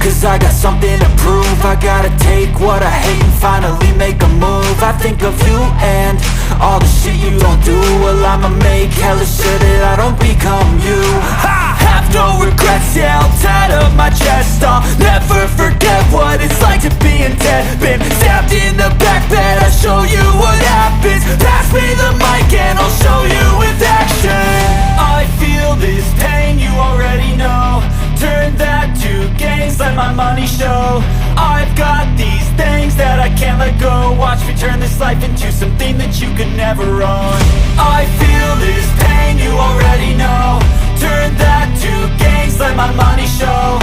cause I got something to prove. I gotta take what I hate and finally make a move. I think of you and all the shit you don't do. Well, I'ma make hella sure that I don't become you. I have no regrets, yeah, I'll tattle my chest. I'll never forget what it's like to be in debt. Been stabbed in the back bed, I'll show you what happens. Pass me the mic and I'll show you with action. I feel this pain, you already know. Turn that to gains, let my money show. I've got these things that I can't let go. Watch me turn this life into something that you could never own. I feel this pain, you already know. Turn that to gains, let my money show.